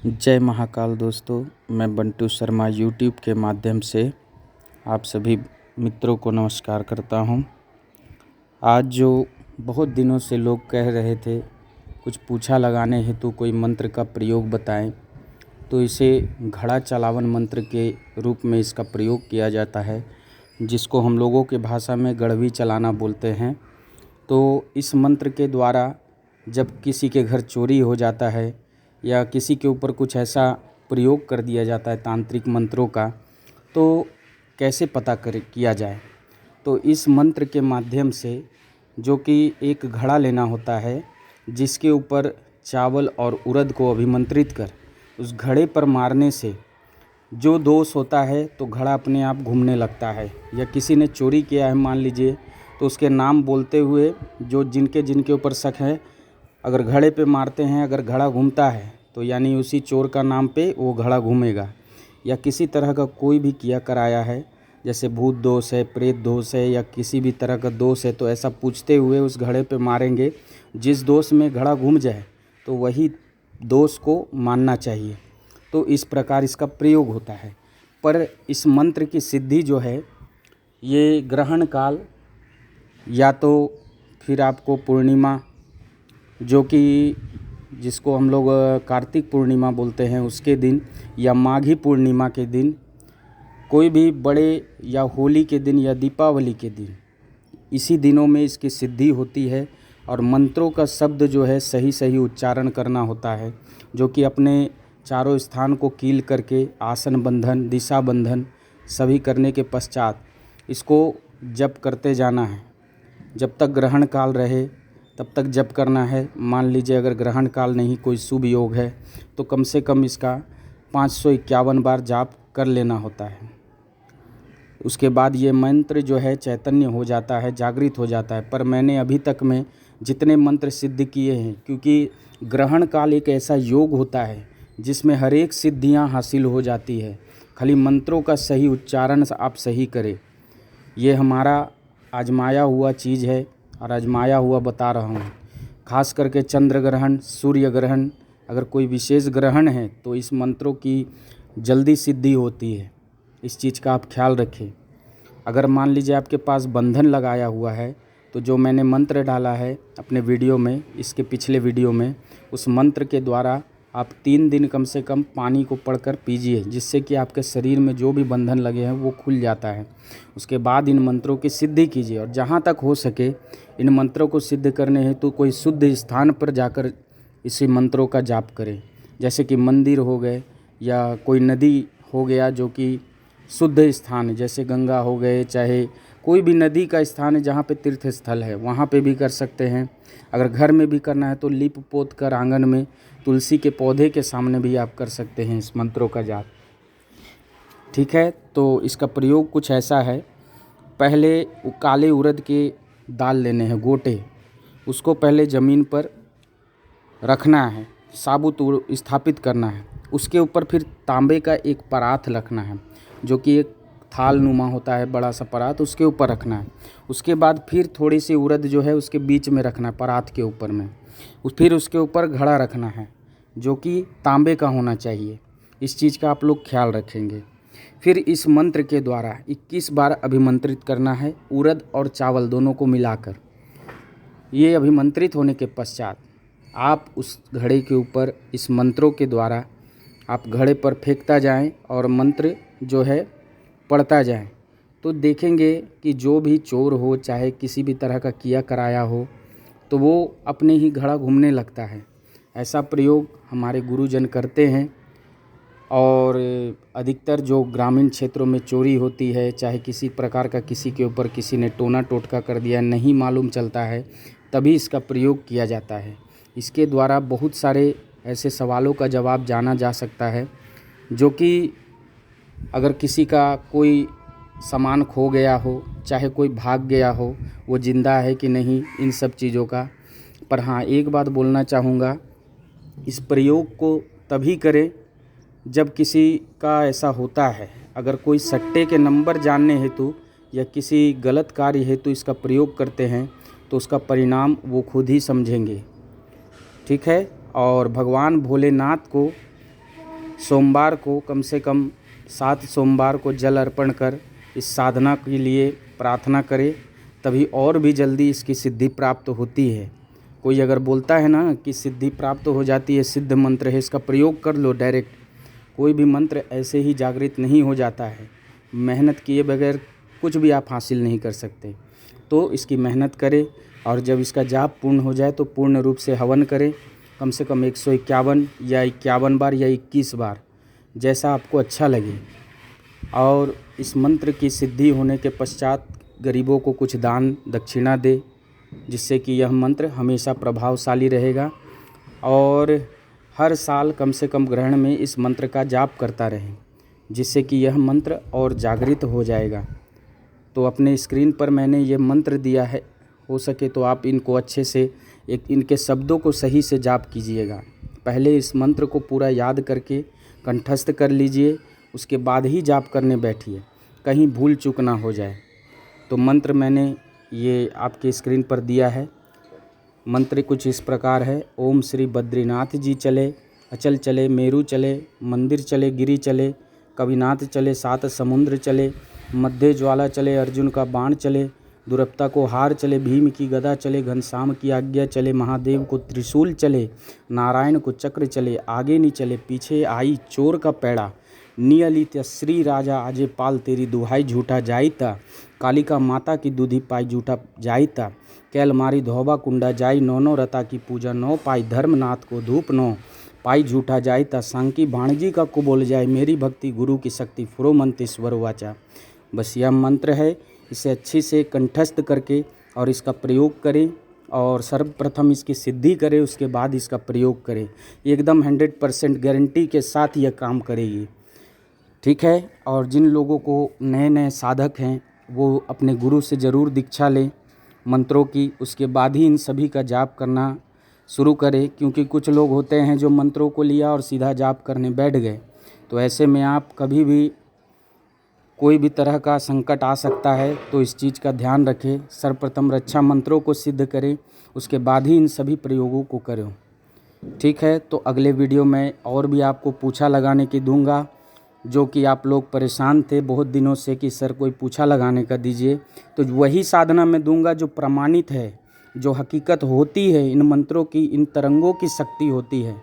जय महाकाल दोस्तों, मैं बंटू शर्मा यूट्यूब के माध्यम से आप सभी मित्रों को नमस्कार करता हूं। आज जो बहुत दिनों से लोग कह रहे थे कुछ पूछा लगाने हेतु कोई मंत्र का प्रयोग बताएं, तो इसे घड़ा चलावन मंत्र के रूप में इसका प्रयोग किया जाता है, जिसको हम लोगों के भाषा में गड़वी चलाना बोलते हैं। तो इस मंत्र के द्वारा जब किसी के घर चोरी हो जाता है या किसी के ऊपर कुछ ऐसा प्रयोग कर दिया जाता है तांत्रिक मंत्रों का, तो कैसे पता किया जाए। तो इस मंत्र के माध्यम से जो कि एक घड़ा लेना होता है, जिसके ऊपर चावल और उड़द को अभिमंत्रित कर उस घड़े पर मारने से जो दोष होता है तो घड़ा अपने आप घूमने लगता है। या किसी ने चोरी किया है मान लीजिए, तो उसके नाम बोलते हुए जो जिनके ऊपर शक है, अगर घड़े पे मारते हैं, अगर घड़ा घूमता है तो यानी उसी चोर का नाम पे वो घड़ा घूमेगा। या किसी तरह का कोई भी किया कराया है, जैसे भूत दोष है, प्रेत दोष है या किसी भी तरह का दोष है, तो ऐसा पूछते हुए उस घड़े पे मारेंगे। जिस दोष में घड़ा घूम जाए तो वही दोष को मानना चाहिए। तो इस प्रकार इसका प्रयोग होता है। पर इस मंत्र की सिद्धि जो है, ये ग्रहण काल या तो फिर आपको पूर्णिमा, जो कि जिसको हम लोग कार्तिक पूर्णिमा बोलते हैं, उसके दिन, या माघी पूर्णिमा के दिन, कोई भी बड़े या होली के दिन या दीपावली के दिन, इसी दिनों में इसकी सिद्धि होती है। और मंत्रों का शब्द जो है सही सही उच्चारण करना होता है, जो कि अपने चारों स्थान को कील करके आसन बंधन, दिशा बंधन सभी करने के पश्चात इसको जप करते जाना है। जब तक ग्रहण काल रहे तब तक जप करना है। मान लीजिए अगर ग्रहण काल नहीं, कोई शुभ योग है, तो कम से कम इसका 551 बार जाप कर लेना होता है। उसके बाद ये मंत्र जो है चैतन्य हो जाता है, जागृत हो जाता है। पर मैंने अभी तक में जितने मंत्र सिद्ध किए हैं, क्योंकि ग्रहण काल एक ऐसा योग होता है जिसमें हर एक सिद्धियाँ हासिल हो जाती है, खाली मंत्रों का सही उच्चारण आप सही करें। ये हमारा आजमाया हुआ चीज़ है और आजमाया हुआ बता रहा हूँ। खास करके चंद्र ग्रहण, सूर्य ग्रहण, अगर कोई विशेष ग्रहण है तो इस मंत्रों की जल्दी सिद्धि होती है। इस चीज़ का आप ख्याल रखें। अगर मान लीजिए आपके पास बंधन लगाया हुआ है, तो जो मैंने मंत्र डाला है अपने वीडियो में, इसके पिछले वीडियो में, उस मंत्र के द्वारा आप 3 दिन कम से कम पानी को पढ़कर पीजिए, जिससे कि आपके शरीर में जो भी बंधन लगे हैं वो खुल जाता है। उसके बाद इन मंत्रों की सिद्धि कीजिए। और जहाँ तक हो सके इन मंत्रों को सिद्ध करने हेतु कोई शुद्ध स्थान पर जाकर इसी मंत्रों का जाप करें। जैसे कि मंदिर हो गए या कोई नदी हो गया जो कि शुद्ध स्थान है, जैसे गंगा हो गए, चाहे कोई भी नदी का स्थान है जहाँ पे तीर्थ स्थल है, वहाँ पे भी कर सकते हैं। अगर घर में भी करना है तो लीप पोत कर आंगन में तुलसी के पौधे के सामने भी आप कर सकते हैं इस मंत्रों का जाप। ठीक है, तो इसका प्रयोग कुछ ऐसा है। पहले काले उड़द के दाल लेने हैं, गोटे, उसको पहले ज़मीन पर रखना है, साबुत स्थापित करना है। उसके ऊपर फिर तांबे का एक परात रखना है, जो कि एक थाल नुमा होता है, बड़ा सा परात, उसके ऊपर रखना है। उसके बाद फिर थोड़ी सी उड़द जो है उसके बीच में रखना है, परात के ऊपर में। फिर उसके ऊपर घड़ा रखना है, जो कि तांबे का होना चाहिए। इस चीज़ का आप लोग ख्याल रखेंगे। फिर इस मंत्र के द्वारा 21 बार अभिमंत्रित करना है, उड़द और चावल दोनों को मिलाकर। ये अभिमंत्रित होने के पश्चात आप उस घड़े के ऊपर इस मंत्रों के द्वारा आप घड़े पर फेंकता जाएं और मंत्र जो है पढ़ता जाएं। तो देखेंगे कि जो भी चोर हो, चाहे किसी भी तरह का किया कराया हो, तो वो अपने ही घड़ा घूमने लगता है। ऐसा प्रयोग हमारे गुरुजन करते हैं। और अधिकतर जो ग्रामीण क्षेत्रों में चोरी होती है, चाहे किसी प्रकार का किसी के ऊपर किसी ने टोना टोटका कर दिया, नहीं मालूम चलता है, तभी इसका प्रयोग किया जाता है। इसके द्वारा बहुत सारे ऐसे सवालों का जवाब जाना जा सकता है, जो कि अगर किसी का कोई सामान खो गया हो, चाहे कोई भाग गया हो, वो ज़िंदा है कि नहीं, इन सब चीज़ों का। पर हाँ, एक बात बोलना चाहूँगा, इस प्रयोग को तभी करें जब किसी का ऐसा होता है। अगर कोई सट्टे के नंबर जानने हेतु या किसी गलत कार्य हेतु इसका प्रयोग करते हैं, तो उसका परिणाम वो खुद ही समझेंगे। ठीक है। और भगवान भोलेनाथ को सोमवार को कम से कम 7 सोमवार को जल अर्पण कर इस साधना के लिए प्रार्थना करें, तभी और भी जल्दी इसकी सिद्धि प्राप्त होती है। कोई अगर बोलता है ना कि सिद्धि प्राप्त हो जाती है, सिद्ध मंत्र है, इसका प्रयोग कर लो डायरेक्ट, कोई भी मंत्र ऐसे ही जागृत नहीं हो जाता है। मेहनत किए बगैर कुछ भी आप हासिल नहीं कर सकते। तो इसकी मेहनत करें और जब इसका जाप पूर्ण हो जाए तो पूर्ण रूप से हवन करें, कम से कम 151 या 51 बार या 21 बार, जैसा आपको अच्छा लगे। और इस मंत्र की सिद्धि होने के पश्चात गरीबों को कुछ दान दक्षिणा दे, जिससे कि यह मंत्र हमेशा प्रभावशाली रहेगा। और हर साल कम से कम ग्रहण में इस मंत्र का जाप करता रहें, जिससे कि यह मंत्र और जागृत हो जाएगा। तो अपने स्क्रीन पर मैंने ये मंत्र दिया है, हो सके तो आप इनको अच्छे से इनके शब्दों को सही से जाप कीजिएगा। पहले इस मंत्र को पूरा याद करके कंठस्थ कर लीजिए, उसके बाद ही जाप करने बैठिए, कहीं भूल चूक ना हो जाए। तो मंत्र मैंने ये आपके स्क्रीन पर दिया है। मंत्र कुछ इस प्रकार है। ओम श्री बद्रीनाथ जी चले, अचल चले, मेरू चले, मंदिर चले, गिरी चले, कविनाथ चले, 7 समुद्र चले, मध्य ज्वाला चले, अर्जुन का बाण चले, दुरप्ता को हार चले, भीम की गदा चले, घनश्याम की आज्ञा चले, महादेव को त्रिशूल चले, नारायण को चक्र चले, आगे नहीं चले, पीछे आई चोर का पैड़ा, नियलित श्री राजा आजे पाल, तेरी दुहाई झूठा जाइता, कालिका माता की दूधी पाई झूठा जाइता, कैल मारी धोबा कुंडा जाई, नौ रता की पूजा 9 पाई, धर्मनाथ को धूप 9 पाई झूठा जाइता, सांकी भाणजी का को बोल जाए, मेरी भक्ति गुरु की शक्ति फुरो मंतेश्वर वाचा। बस यह मंत्र है, इसे अच्छे से कंठस्थ करके और इसका प्रयोग करें और सर्वप्रथम इसकी सिद्धि करें, उसके बाद इसका प्रयोग करें। एकदम 100% गारंटी के साथ यह काम करेगी, ठीक है। और जिन लोगों को नए नए साधक हैं वो अपने गुरु से ज़रूर दीक्षा लें मंत्रों की, उसके बाद ही इन सभी का जाप करना शुरू करें। क्योंकि कुछ लोग होते हैं जो मंत्रों को लिया और सीधा जाप करने बैठ गए, तो ऐसे में आप कभी भी कोई भी तरह का संकट आ सकता है, तो इस चीज़ का ध्यान रखें। सर्वप्रथम रक्षा मंत्रों को सिद्ध करें, उसके बाद ही इन सभी प्रयोगों को करें, ठीक है। तो अगले वीडियो में और भी आपको पूछा लगाने की दूंगा, जो कि आप लोग परेशान थे बहुत दिनों से कि सर कोई पूछा लगाने का दीजिए, तो वही साधना मैं दूंगा जो प्रमाणित है, जो हकीकत होती है, इन मंत्रों की, इन तरंगों की शक्ति होती है।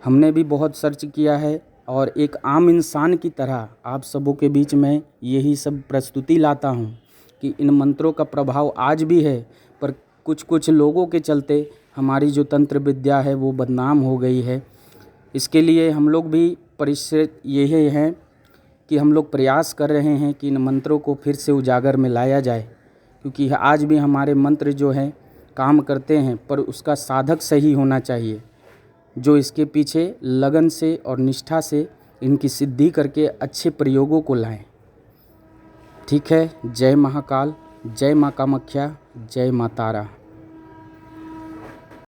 हमने भी बहुत सर्च किया है और एक आम इंसान की तरह आप सबों के बीच में यही सब प्रस्तुति लाता हूँ कि इन मंत्रों का प्रभाव आज भी है, पर कुछ कुछ लोगों के चलते हमारी जो तंत्र विद्या है वो बदनाम हो गई है। इसके लिए हम लोग भी परिश्रम यही हैं कि हम लोग प्रयास कर रहे हैं कि इन मंत्रों को फिर से उजागर में लाया जाए, क्योंकि आज भी हमारे मंत्र जो हैं काम करते हैं, पर उसका साधक सही होना चाहिए, जो इसके पीछे लगन से और निष्ठा से इनकी सिद्धि करके अच्छे प्रयोगों को लाएं, ठीक है। जय महाकाल, जय माँ कामाख्या, जय माँ तारा।